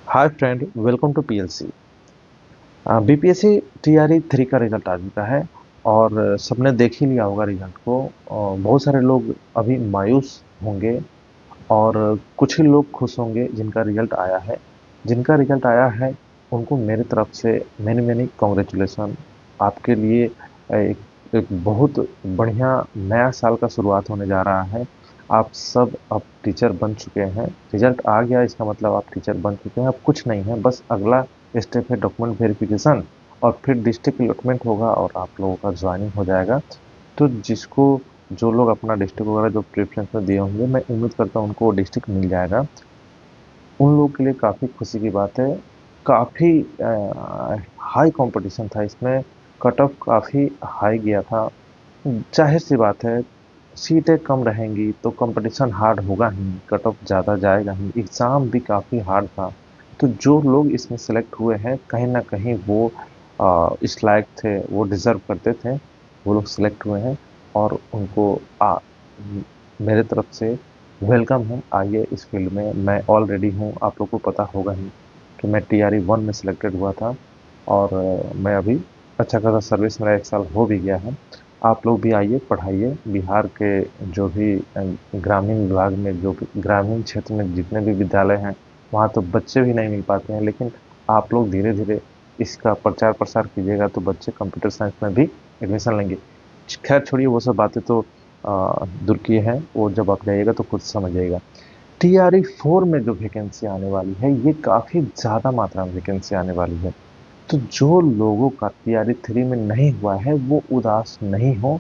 Hi friend, welcome to PLC. BPSC TRE 3 का result आ चुका है और सबने देख ही लिया होगा रिजल्ट को। बहुत सारे लोग अभी मायूस होंगे और कुछ ही लोग खुश होंगे जिनका रिजल्ट आया है। जिनका रिजल्ट आया है उनको मेरी तरफ से मैनी मैनी कॉन्ग्रेचुलेसन। आपके लिए एक बहुत बढ़िया नया साल का शुरुआत होने जा रहा है। आप सब अब टीचर बन चुके हैं। रिजल्ट आ गया इसका मतलब आप टीचर बन चुके हैं। अब कुछ नहीं है, बस अगला स्टेप है डॉक्यूमेंट वेरिफिकेशन और फिर डिस्ट्रिक्ट अलॉटमेंट होगा और आप लोगों का ज्वाइनिंग हो जाएगा। तो जिसको जो लोग अपना डिस्ट्रिक्ट वगैरह जो प्रेफरेंस में दिए होंगे, मैं उम्मीद करता हूँ उनको वो डिस्ट्रिक्ट मिल जाएगा। उन लोगों के लिए काफ़ी खुशी की बात है। काफ़ी हाई कंपटीशन था इसमें। कट ऑफ काफ़ी हाई गया था। जाहिर सी बात है, सीटें कम रहेंगी तो कंपटीशन हार्ड होगा ही, कट ऑफ ज़्यादा जाएगा ही। एग्ज़ाम भी काफ़ी हार्ड था। तो जो लोग इसमें सेलेक्ट हुए हैं कहीं ना कहीं वो इस लायक थे, वो डिज़र्व करते थे। वो लोग सेलेक्ट हुए हैं और उनको मेरे तरफ से वेलकम है। आइए इस फील्ड में, मैं ऑलरेडी हूँ, आप लोग को पता होगा ही कि मैं टीआरई 1 में सिलेक्टेड हुआ था और मैं अभी अच्छा खासा सर्विस मेरा 1 साल हो भी गया है। आप लोग भी आइए पढ़ाइए। बिहार के जो भी ग्रामीण विभाग में, जो भी ग्रामीण क्षेत्र में जितने भी विद्यालय हैं, वहाँ तो बच्चे भी नहीं मिल पाते हैं, लेकिन आप लोग धीरे धीरे इसका प्रचार प्रसार कीजिएगा तो बच्चे कंप्यूटर साइंस में भी एडमिशन लेंगे। खैर छोड़िए, वो सब बातें तो दूर की है, वो जब आप जाइएगा तो खुद समझिएगा। टीआरई 4 में जो वैकेंसी आने वाली है, ये काफ़ी ज़्यादा मात्रा में वैकेंसी आने वाली है। तो जो लोगों का टीआरई 3 में नहीं हुआ है वो उदास नहीं हो,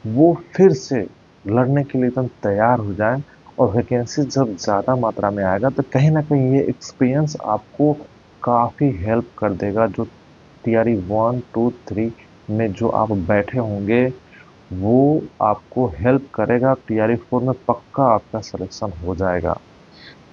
वो फिर से लड़ने के लिए एकदम तैयार हो जाए। और वैकेंसी जब ज़्यादा मात्रा में आएगा तो कहीं ना कहीं ये एक्सपीरियंस आपको काफ़ी हेल्प कर देगा। जो टीआरई 1 2 3 में जो आप बैठे होंगे वो आपको हेल्प करेगा। टीआरई 4 में पक्का आपका सिलेक्शन हो जाएगा।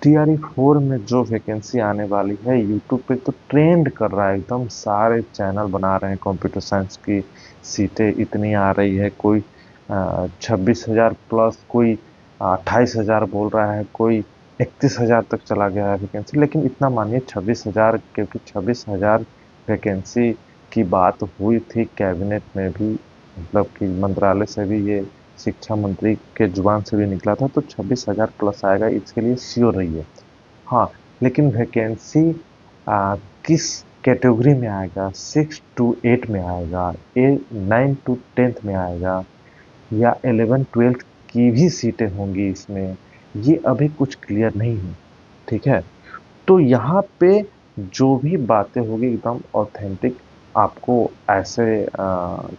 टीआरई 4 में जो वैकेंसी आने वाली है, यूट्यूब पे तो ट्रेंड कर रहा है, एकदम सारे चैनल बना रहे हैं। कंप्यूटर साइंस की सीटें इतनी आ रही है, कोई 26,000 प्लस, कोई 28,000 बोल रहा है, कोई 31,000 तक चला गया है वैकेंसी। लेकिन इतना मानिए 26,000, क्योंकि 26,000 वैकेंसी की बात हुई थी कैबिनेट में भी, मतलब कि मंत्रालय से भी, ये शिक्षा मंत्री के जुबान से भी निकला था। तो 26,000 प्लस आएगा, इसके लिए श्योर रहिए। हाँ, लेकिन वैकेंसी किस कैटेगरी में आएगा, 6 to 8 में आएगा, 9 to 10 में आएगा, या 11 12 की भी सीटें होंगी इसमें, ये अभी कुछ क्लियर नहीं है। ठीक है। तो यहाँ पे जो भी बातें होगी एकदम ऑथेंटिक, आपको ऐसे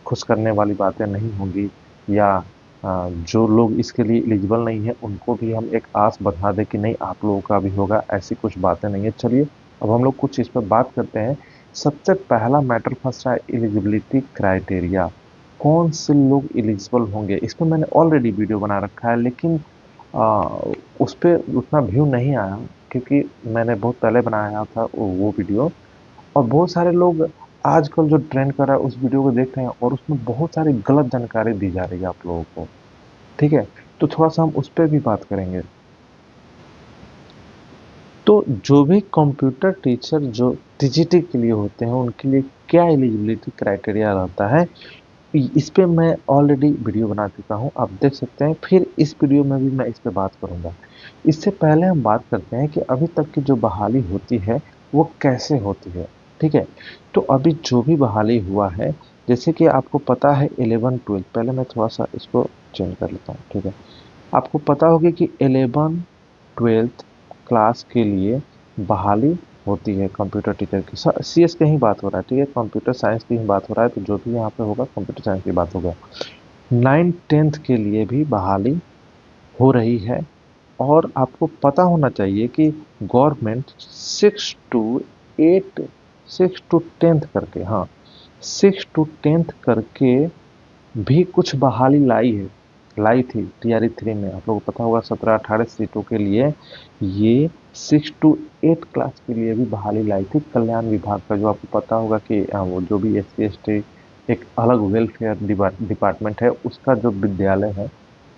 खुश करने वाली बातें नहीं होंगी, या जो लोग इसके लिए एलिजिबल नहीं है उनको भी हम एक आस बंधा दें कि नहीं आप लोगों का भी होगा, ऐसी कुछ बातें नहीं है। चलिए अब हम लोग कुछ इस पर बात करते हैं। सबसे पहला मैटर फंस रहा है एलिजिबिलिटी क्राइटेरिया। कौन से लोग एलिजिबल होंगे, इस पर मैंने ऑलरेडी वीडियो बना रखा है, लेकिन आ, उस पर उतना व्यू नहीं आया, क्योंकि मैंने बहुत पहले बनाया था वो वीडियो। और बहुत सारे लोग आजकल जो ट्रेंड कर रहा है उस वीडियो को देख रहे हैं और उसमें बहुत सारी गलत जानकारी दी जा रही है आप लोगों को। ठीक है। तो थोड़ा सा हम उस पर भी बात करेंगे। तो जो भी कंप्यूटर टीचर जो टीजीटी के लिए होते हैं उनके लिए क्या एलिजिबिलिटी क्राइटेरिया रहता है, इस पे मैं ऑलरेडी वीडियो बना चुका हूँ, आप देख सकते हैं। फिर इस वीडियो में भी मैं इस पे बात करूंगा। इससे पहले हम बात करते हैं कि अभी तक की जो बहाली होती है वो कैसे होती है। ठीक है। तो अभी जो भी बहाली हुआ है, जैसे कि आपको पता है 11 12, पहले मैं थोड़ा सा इसको चेंज कर लेता हूँ। ठीक है। आपको पता होगी कि 11 12 क्लास के लिए बहाली होती है कंप्यूटर टीचर की। सीएस की ही बात हो रहा है, ठीक है, कंप्यूटर साइंस की ही बात हो रहा है, तो जो भी यहाँ पे होगा कंप्यूटर साइंस की बात होगा। 9 10 के लिए भी बहाली हो रही है। और आपको पता होना चाहिए कि गवर्नमेंट 6 to 8, 6 to 10 करके, हाँ, 6 to 10 करके भी कुछ बहाली लाई थी टीआरई 3 में। आप लोगों को पता होगा 17 18 सीटों के लिए ये 6 to 8 क्लास के लिए भी बहाली लाई थी कल्याण विभाग का। जो आपको पता होगा कि वो जो भी SC ST एक अलग वेलफेयर डिपार्टमेंट है, उसका जो विद्यालय है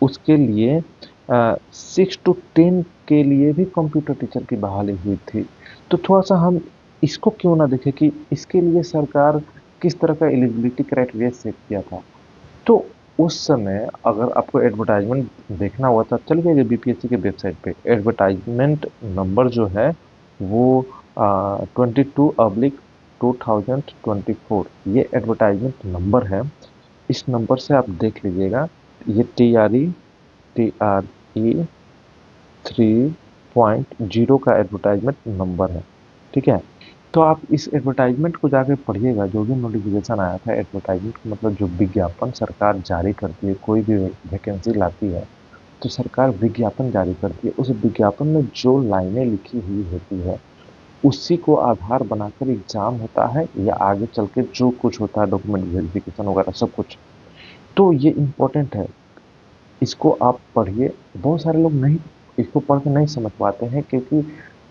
उसके लिए 6 to 10 के लिए भी कंप्यूटर टीचर की बहाली हुई थी। तो थोड़ा-सा हम इसको क्यों ना देखें कि इसके लिए सरकार किस तरह का एलिजिबिलिटी क्राइटेरिया सेट किया था। तो उस समय अगर आपको एडवर्टाइज़मेंट देखना हुआ था, चल जाइए बीपीएससी के वेबसाइट पे, एडवर्टाइज़मेंट नंबर जो है वो 22/2024 ये एडवर्टाइज़मेंट नंबर है। इस नंबर से आप देख लीजिएगा, ये TRE 3.0 का एडवर्टाइज़मेंट नंबर है, ठीक है? तो आप इस एडवर्टाइज़मेंट को जाके पढ़िएगा, जो भी नोटिफ़िकेशन आया था एडवर्टाइज़मेंट का मतलब जो विज्ञापन सरकार जारी करती है, कोई भी वैकेंसी लाती है, तो सरकार विज्ञापन जारी करती है। उस विज्ञापन में जो लाइनें लिखी हुई होती है, उसी को आधार बनाकर एग्ज़ाम होता है या आगे चल के जो कुछ होता है डॉक्यूमेंट वेरिफ़िकेशन वगैरह सब कुछ। तो ये इम्पोर्टेंट है, इसको आप पढ़िए। बहुत सारे लोग नहीं इसको पढ़ के नहीं समझ पाते हैं क्योंकि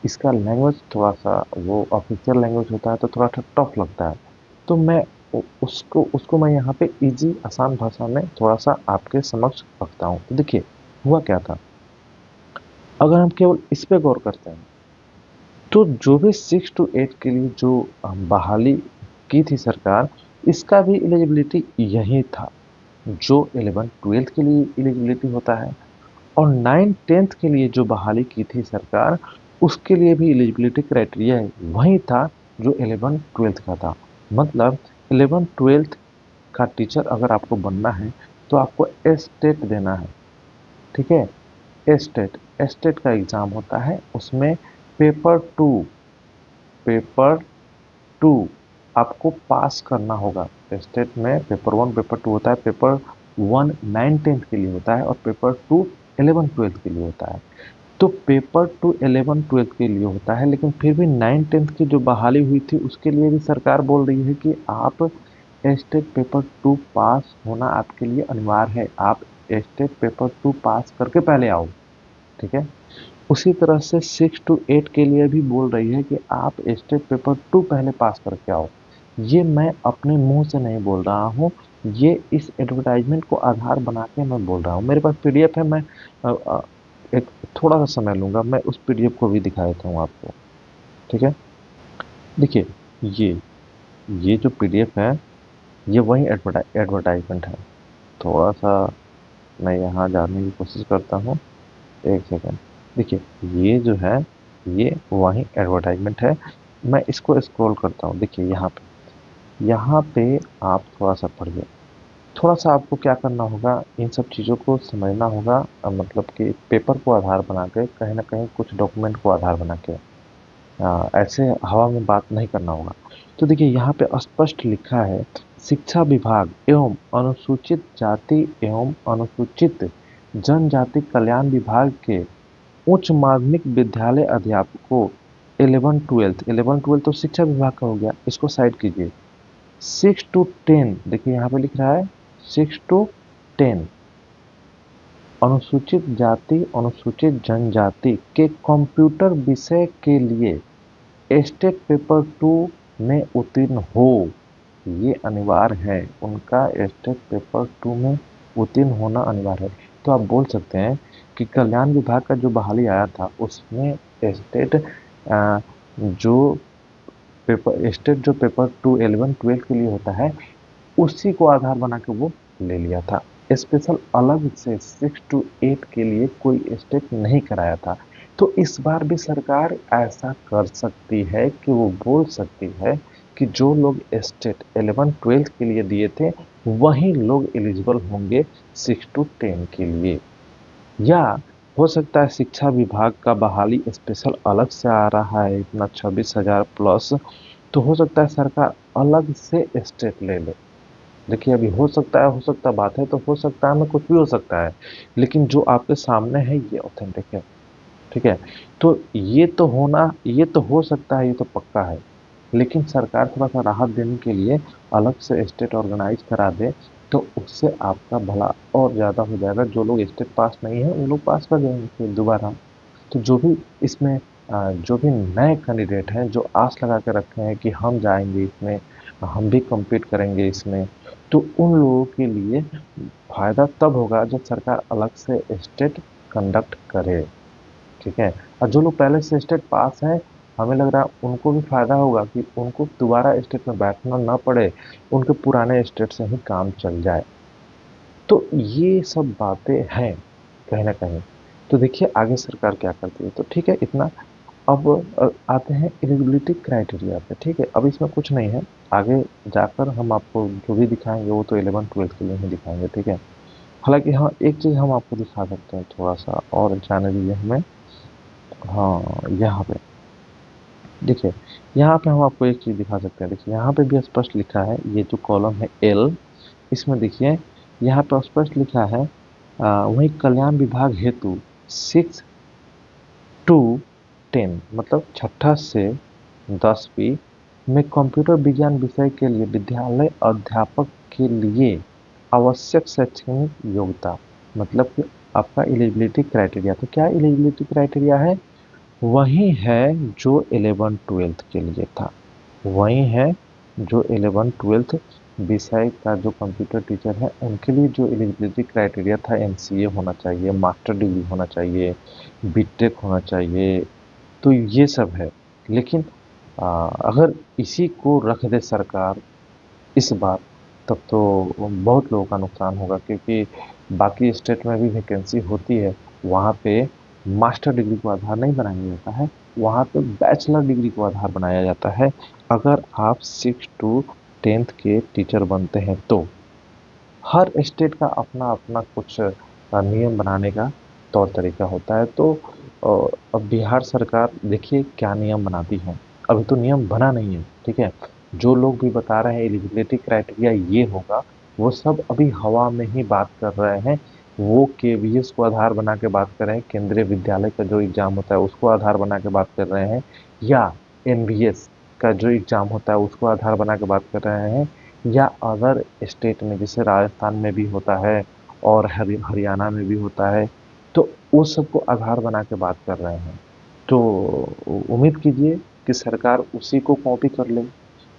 इसका लैंग्वेज थोड़ा-सा वो ऑफ़िशियल लैंग्वेज होता है तो थोड़ा-सा टफ लगता है। तो मैं उ उसको उसको मैं यहाँ पे ईज़ी आसान भाषा में थोड़ा-सा आपके समक्ष रखता हूँ। तो देखिए, हुआ क्या था? अगर हम केवल इस पे गौर करते हैं, तो जो भी 6 टू 8 के लिए जो बहाली की थी सरकार, इसका भी एलिजिबिलिटी यही था, जो 11th-12th के लिए एलिजिबिलिटी होता है। और 9th-10th के लिए जो बहाली की थी सरकार, उसके लिए भी एलिजिबिलिटी क्राइटेरिया वही था जो 11th-12th का था। मतलब 11th-12th का टीचर अगर आपको बनना है, तो आपको एस्टेट देना है, ठीक है? एस्टेट एस्टेट का एग्ज़ाम होता है, उसमें पेपर 2 पेपर 2 आपको पास करना होगा। एस्टेट में पेपर 1, पेपर 2 होता है। पेपर 1 9th-10th के लिए होता है और पेपर 2 11th-12th के लिए होता है। तो पेपर 2 11th-12th के लिए होता है, लेकिन फिर भी 9th-10th की जो बहाली हुई थी उसके लिए भी सरकार बोल रही है कि आप एस्टेट पेपर 2 पास होना आपके लिए अनिवार्य है। आप एस्टेट पेपर 2 पास करके पहले आओ, ठीक है? उसी तरह से 6 टू 8 के लिए भी बोल रही है कि आप स्टेट पेपर 2 पहले पास करके आओ। ये मैं अपने मुँह से नहीं बोल रहा हूँ, ये इस एडवर्टाइज़मेंट को आधार बना के मैं बोल रहा हूँ। मेरे पास पीडीएफ है, मैं एक थोड़ा-सा समय लूँगा, मैं उस पीडीएफ को भी दिखा देता हूँ आपको, ठीक है? देखिए, ये ये जो पीडीएफ है, ये वही एडवर्टाइज़मेंट है। थोड़ा-सा मैं यहाँ जाने की कोशिश करता हूँ, 1 सेकंड। देखिए, ये जो है, ये वही एडवर्टाइज़मेंट है। मैं इसको स्क्रॉल करता हूँ, देखिए यहाँ पे आप थोड़ा-सा पढ़िए। थोड़ा-सा आपको क्या करना होगा, इन सब चीज़ों को समझना होगा मतलब कि पेपर को आधार बना के, कहीं न कहीं कुछ डॉक्यूमेंट को आधार बना के ऐसे हवा में बात नहीं करना होगा। तो देखिए यहाँ पे स्पष्ट लिखा है, शिक्षा विभाग एवं अनुसूचित जाति एवं अनुसूचित जनजाति कल्याण विभाग के उच्च माध्यमिक विद्यालय अध्यापकों 11th-12th तो शिक्षा विभाग का हो गया, इसको साइड कीजिए। 6 टू 10 देखिए यहाँ पे लिख रहा है 6 टू 10 अनुसूचित जाति अनुसूचित जनजाति के कंप्यूटर विषय के लिए स्टेट पेपर 2 में उत्तीर्ण हो, ये अनिवार्य है। उनका स्टेट पेपर 2 में उत्तीर्ण होना अनिवार्य है। तो आप बोल सकते हैं कि कल्याण विभाग का जो बहाली आया था उसमें स्टेट जो स्टेट जो पेपर 2 11th-12th के लिए होता है उसी को आधार बना के वो ले लिया था। स्पेशल अलग से 6 टू 8 के लिए कोई स्टेट नहीं कराया था। तो इस बार भी सरकार ऐसा कर सकती है कि वो बोल सकती है कि जो लोग स्टेट 11th-12th के लिए दिए थे, वही लोग एलिजिबल होंगे 6 टू 10 के लिए। या हो सकता है शिक्षा विभाग का बहाली स्पेशल अलग से आ रहा है इतना 26,000 प्लस, तो हो सकता है सरकार अलग से स्टेट ले ले। देखिए अभी हो सकता बात है, तो हो सकता है में कुछ भी हो सकता है, लेकिन जो आपके सामने है ये ऑथेंटिक है, ठीक है? तो ये तो हो सकता है, ये तो पक्का है, लेकिन सरकार थोड़ा-सा राहत देने के लिए अलग से स्टेट ऑर्गेनाइज़ करा दे, तो उससे आपका भला और ज़्यादा हो जाएगा। जो लोग स्टेट पास नहीं है, वो लोग पास कर जाएँगे फिर दोबारा। तो जो भी इसमें जो भी नए कैंडिडेट हैं, जो आस लगा के रखे हैं कि हम जाएँगे इसमें, हम भी कम्पीट करेंगे इसमें, तो उन लोगों के लिए फ़ायदा तब होगा जब सरकार अलग से स्टेट कंडक्ट करे, ठीक है। और जो लोग पहले से स्टेट पास हैं, हमें लग रहा है उनको भी फायदा होगा कि उनको दोबारा स्टेट में बैठना ना पड़े, उनके पुराने स्टेट से ही काम चल जाए। तो ये सब बातें हैं कहीं ना कहीं। तो देखिए आगे सरकार क्या करती है। तो ठीक है इतना। अब आते हैं एलिजिबिलिटी क्राइटेरिया पे, ठीक है। अब इसमें कुछ नहीं है, आगे जाकर हम आपको जो भी दिखाएंगे वो तो 11th 12th के लिए ही दिखाएंगे, ठीक है। हालांकि हाँ एक चीज़ हम आपको दिखा सकते हैं, थोड़ा सा और जाने दीजिए हमें। हाँ यहाँ पे देखिए, यहाँ पे हम आपको एक चीज़ दिखा सकते हैं। देखिए यहाँ पे भी स्पष्ट लिखा है, ये जो कॉलम है एल, इसमें देखिए यहाँ पे स्पष्ट लिखा है वही कल्याण विभाग हेतु 6 to 10, मतलब छठा से 10वीं में कंप्यूटर विज्ञान विषय के लिए विद्यालय अध्यापक के लिए आवश्यक शैक्षणिक योग्यता, मतलब कि आपका एलिजिबिलिटी क्राइटेरिया। तो क्या एलिजिबिलिटी क्राइटेरिया है? वही है जो 11th 12th के लिए था, वही है जो 11th 12th विषय का जो कंप्यूटर टीचर है उनके लिए जो एलिजिबिलिटी क्राइटेरिया था, एमसीए होना चाहिए, मास्टर डिग्री होना चाहिए, बीटेक होना चाहिए, तो ये सब है। लेकिन अगर इसी को रख दे सरकार इस बार, तब तो बहुत लोगों का नुकसान होगा, क्योंकि बाकी स्टेट में भी वैकेंसी होती है, वहाँ पे मास्टर डिग्री को आधार नहीं बनाया जाता है, वहाँ पे बैचलर डिग्री को आधार बनाया जाता है। अगर आप 6 to 10th के टीचर बनते हैं तो हर स्टेट का अपना अपना कुछ नियम बनाने का तौर तरीका होता है। तो अब बिहार सरकार देखिए क्या नियम बनाती है। अभी तो नियम बना नहीं है, ठीक है। जो लोग भी बता रहे हैं एलिजिबिलिटी क्राइटेरिया ये होगा, वो सब अभी हवा में ही बात कर रहे हैं। वो केवीएस को आधार बना के बात कर रहे हैं, केंद्रीय विद्यालय का जो एग्जाम होता है उसको आधार बना के बात कर रहे हैं, या एनवीएस का जो एग्जाम होता है उसको आधार बना के बात कर रहे हैं, या अदर स्टेट में जैसे राजस्थान में भी होता है और हरियाणा में भी होता है, तो वो सबको आधार बना के बात कर रहे हैं। तो उम्मीद कीजिए कि सरकार उसी को कॉपी कर ले।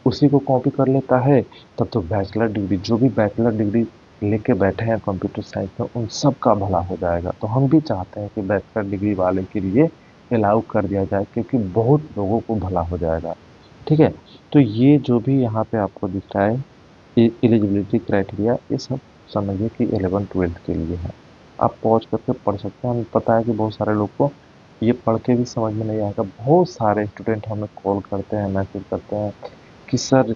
उसी को कॉपी कर लेता है, तब तो बैचलर डिग्री, जो भी बैचलर डिग्री लेके बैठे हैं कंप्यूटर साइंस में, उन सब का भला हो जाएगा। तो हम भी चाहते हैं कि बैचलर डिग्री वाले के लिए अलाउ कर दिया जाए, क्योंकि बहुत लोगों को भला हो जाएगा, ठीक है। तो ये जो भी यहाँ पे आपको दिख रहा है एलिजिबिलिटी क्राइटेरिया, ये सब समझिए कि 11th 12th के लिए है। आप पहुंच करके पढ़ सकते हैं। हमें पता है कि बहुत सारे लोग को ये पढ़ के भी समझ में नहीं आएगा। बहुत सारे स्टूडेंट हमें कॉल करते हैं, मैसेज करते हैं कि सर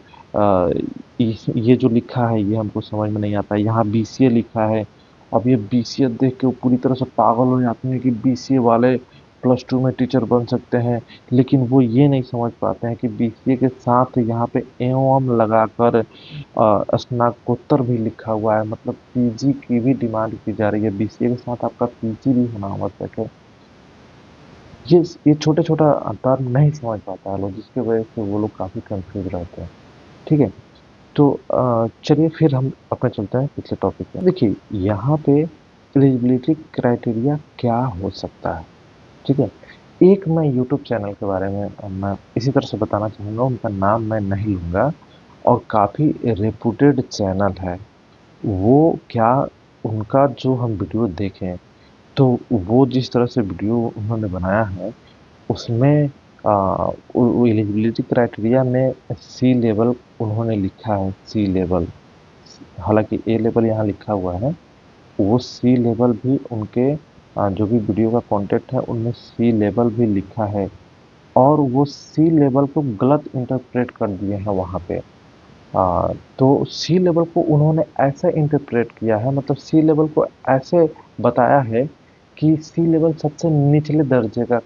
ये जो लिखा है ये हमको समझ में नहीं आता है, यहाँ बीसीए लिखा है। अब ये बीसीए देख के वो पूरी तरह से पागल हो जाते हैं कि बीसीए वाले +2 में टीचर बन सकते हैं। लेकिन वो ये नहीं समझ पाते हैं कि बीसीए के साथ यहाँ पे एवं लगाकर स्नातकोत्तर भी लिखा हुआ है, मतलब पीजी की भी डिमांड की जा रही है, बीसीए के साथ आपका पीजी भी होना आवश्यक है। ये छोटे छोटा टर्म नहीं समझ पाता है लोग, जिसकी वजह से वो लोग काफ़ी कंफ्यूज रहते हैं, ठीक है। तो चलिए फिर हम अपने चलते हैं पिछले टॉपिक पे। देखिए यहाँ पे एलिजिबिलिटी क्राइटेरिया क्या हो सकता है, ठीक है। एक मैं यूट्यूब चैनल के बारे में मैं इसी तरह से बताना चाहूँगा, उनका नाम मैं नहीं लूँगा, और काफ़ी रेपुटेड चैनल है वो। क्या उनका जो हम वीडियो देखें, तो वो जिस तरह से वीडियो उन्होंने बनाया है उसमें एलिजिबिलिटी क्राइटेरिया में सी लेवल उन्होंने लिखा है, सी लेवल। हालांकि ए लेवल यहाँ लिखा हुआ है, वो सी लेवल भी उनके जो भी वीडियो का कंटेंट है उनमें सी लेवल भी लिखा है, और वो सी लेवल को गलत इंटरप्रेट कर दिए हैं वहाँ पे। तो सी लेवल को उन्होंने ऐसे इंटरप्रेट किया है, मतलब सी लेवल को ऐसे बताया है कि सी लेवल सबसे निचले दर्जे का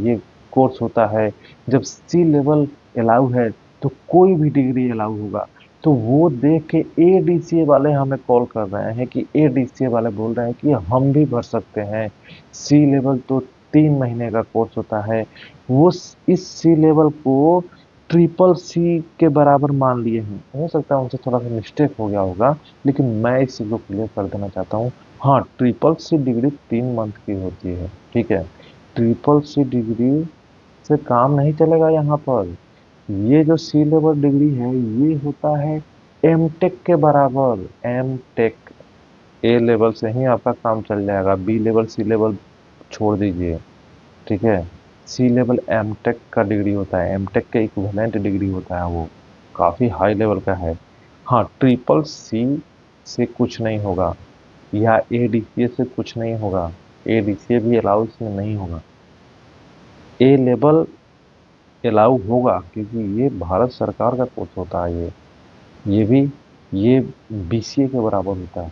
ये कोर्स होता है। जब सी लेवल अलाउ है तो कोई भी डिग्री अलाउ होगा। तो वो देख के एडीसीए वाले हमें कॉल कर रहे हैं कि एडीसीए वाले बोल रहे हैं कि हम भी भर सकते हैं। सी लेवल तो 3 महीने का कोर्स होता है। वो इस सी लेवल को ट्रिपल सी के बराबर मान लिए हैं। हो सकता है उनसे थोड़ा सा मिस्टेक हो गया होगा, लेकिन मैं इस चीज़ को क्लियर कर देना चाहता हूँ। हाँ, ट्रिपल सी डिग्री 3 मंथ की होती है, ठीक है। ट्रिपल सी डिग्री से काम नहीं चलेगा यहाँ पर। ये जो सी लेवल डिग्री है ये होता है एम टेक के बराबर। एम टेक, ए लेवल से ही आपका काम चल जाएगा, बी लेवल सी लेवल छोड़ दीजिए, ठीक है। सी लेवल एम टेक का डिग्री होता है, एम टेक के इक्विवेलेंट डिग्री होता है, वो काफ़ी हाई लेवल का है। हाँ, ट्रिपल सी से कुछ नहीं होगा, या एडीसीए से कुछ नहीं होगा, एडीसीए भी अलाउ इसमें नहीं होगा। ए लेवल अलाउ होगा क्योंकि ये भारत सरकार का कोर्स होता है, ये भी ये बीसीए के बराबर होता है,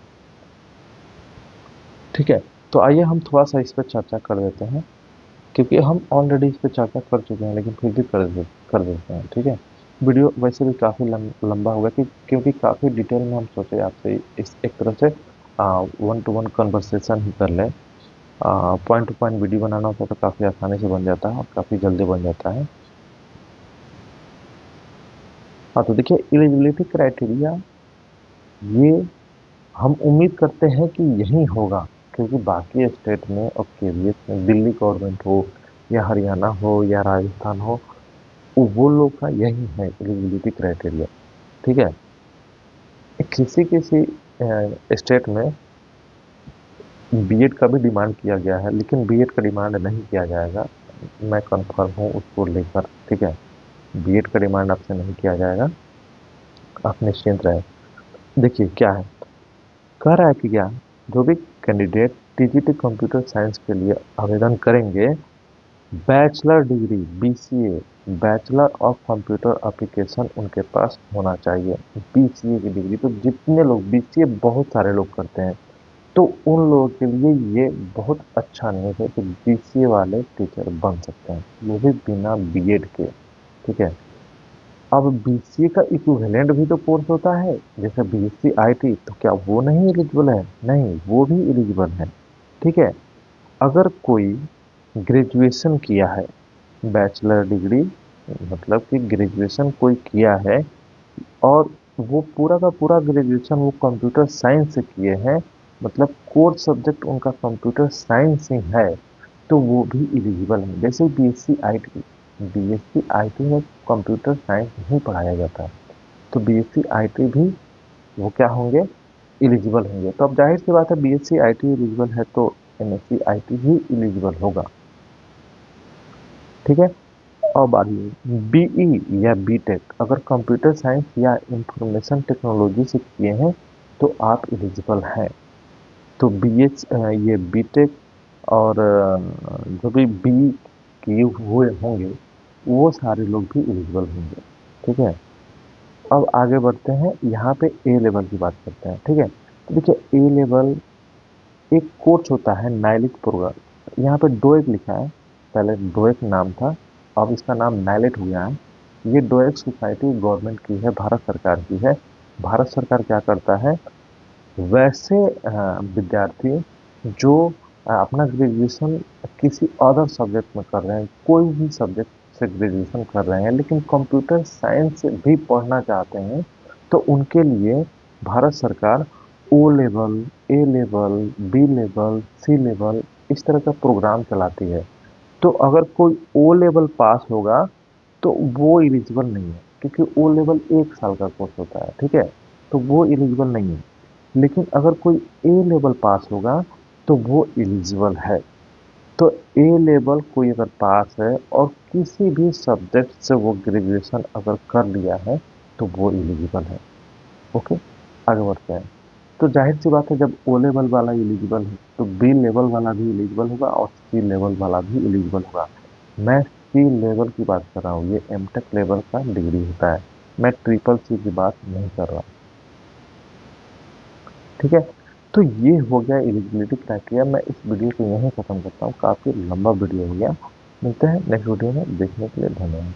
ठीक है। तो आइए हम थोड़ा सा इस पर चर्चा कर देते हैं, क्योंकि हम ऑलरेडी इस पर चर्चा कर चुके हैं, लेकिन फिर भी कर देते हैं, ठीक है। वीडियो वैसे भी काफ़ी लंबा होगा, क्योंकि काफ़ी डिटेल में हम सोचे आपसे इस एक तरह से वन टू वन कन्वर्सेशन ही कर लें। पॉइंट टू पॉइंट वीडियो बनाना होता है तो काफ़ी आसानी से बन जाता है और काफ़ी जल्दी बन जाता है। हाँ, तो देखिए एलिजिबिलिटी क्राइटेरिया, ये हम उम्मीद करते हैं कि यही होगा, क्योंकि बाकी स्टेट में और केवीएस में, दिल्ली गवर्नमेंट हो या हरियाणा हो या राजस्थान हो, वो लोग का यही है एलिजिबिलिटी क्राइटेरिया, ठीक है। किसी किसी स्टेट में बीएड का भी डिमांड किया गया है, लेकिन बीएड का डिमांड नहीं किया जाएगा, मैं कंफर्म हूँ उसको लेकर, ठीक है। बीएड का डिमांड आपसे नहीं किया जाएगा, आप निश्चिंत रहे। देखिए क्या है, कह रहा है कि क्या, जो भी कैंडिडेट टीजीटी कंप्यूटर साइंस के लिए आवेदन करेंगे, bachelor degree BCA, bachelor of computer application उनके पास होना चाहिए, बीसीए की डिग्री। तो जितने लोग बीसीए, बहुत सारे लोग करते हैं, तो उन लोगों के लिए ये बहुत अच्छा न्यूज़ है कि बीसीए वाले टीचर बन सकते हैं, वो भी बिना बीएड के, ठीक है। अब बीसीए का इक्विवेलेंट भी तो कोर्स होता है, जैसे बीएससी आईटी, तो क्या वो नहीं एलिजिबल है? नहीं, वो भी एलिजिबल है, ठीक है। अगर कोई ग्रेजुएशन किया है, बैचलर डिग्री, मतलब कि ग्रेजुएशन कोई किया है, और वो पूरा का पूरा ग्रेजुएशन वो कंप्यूटर साइंस से किए हैं, मतलब कोर सब्जेक्ट उनका कंप्यूटर साइंस ही है, तो वो भी एलिजिबल है। जैसे बीएससी आईटी में कंप्यूटर साइंस नहीं पढ़ाया जाता, तो बीएससी आईटी भी वो क्या होंगे, एलिजिबल होंगे। तो अब जाहिर सी बात है, बीएससी आईटी एलिजिबल है तो एमएससी आईटी भी एलिजिबल होगा, ठीक है। अब आइए बीई या बीटेक, अगर कंप्यूटर साइंस या इंफॉर्मेशन टेक्नोलॉजी से किए हैं तो आप एलिजिबल हैं। तो ये बीटेक और जो भी बी किए हुए होंगे, वो सारे लोग भी एलिजिबल होंगे, ठीक है। अब आगे बढ़ते हैं, यहाँ पे ए लेवल की बात करते हैं, ठीक है। तो देखिए ए लेवल एक कोर्स होता है, नाइलिट प्रोग्राम, यहाँ पे डोएक लिखा है, पहले डोएक नाम था, अब इसका नाम नाइलिट हो गया है। ये डोएक सोसाइटी गवर्नमेंट की है, भारत सरकार की है। भारत सरकार क्या करता है, वैसे विद्यार्थी जो अपना ग्रेजुएशन किसी अदर सब्जेक्ट में कर रहे हैं, कोई भी सब्जेक्ट से ग्रेजुएशन कर रहे हैं, लेकिन कंप्यूटर साइंस भी पढ़ना चाहते हैं, तो उनके लिए भारत सरकार ओ लेवल, ए लेवल, बी लेवल, सी लेवल, इस तरह का प्रोग्राम चलाती है। तो अगर कोई ओ लेवल पास होगा तो वो एलिजिबल नहीं है, क्योंकि ओ लेवल 1 साल का कोर्स होता है, ठीक है। तो वो एलिजिबल नहीं है। लेकिन अगर कोई ए लेवल पास होगा तो वो एलिजिबल है। तो ए लेवल कोई अगर पास है और किसी भी सब्जेक्ट से वो ग्रेजुएशन अगर कर लिया है तो वो एलिजिबल है, ओके। आगे बढ़ते हैं। तो जाहिर सी बात है, जब ओ लेवल वाला एलिजिबल है तो बी लेवल वाला भी एलिजिबल होगा और सी लेवल वाला भी एलिजिबल होगा। मैं सी लेवल की बात कर रहा हूँ, ये एमटेक लेवल का डिग्री होता है, मैं ट्रिपल सी की बात नहीं कर रहा, ठीक है। तो ये हो गया एलिजिबिलिटी क्राइटेरिया। मैं इस वीडियो को यहीं खत्म करता हूँ, काफ़ी लंबा वीडियो हो गया। मिलते हैं नेक्स्ट वीडियो में, देखने के लिए धन्यवाद।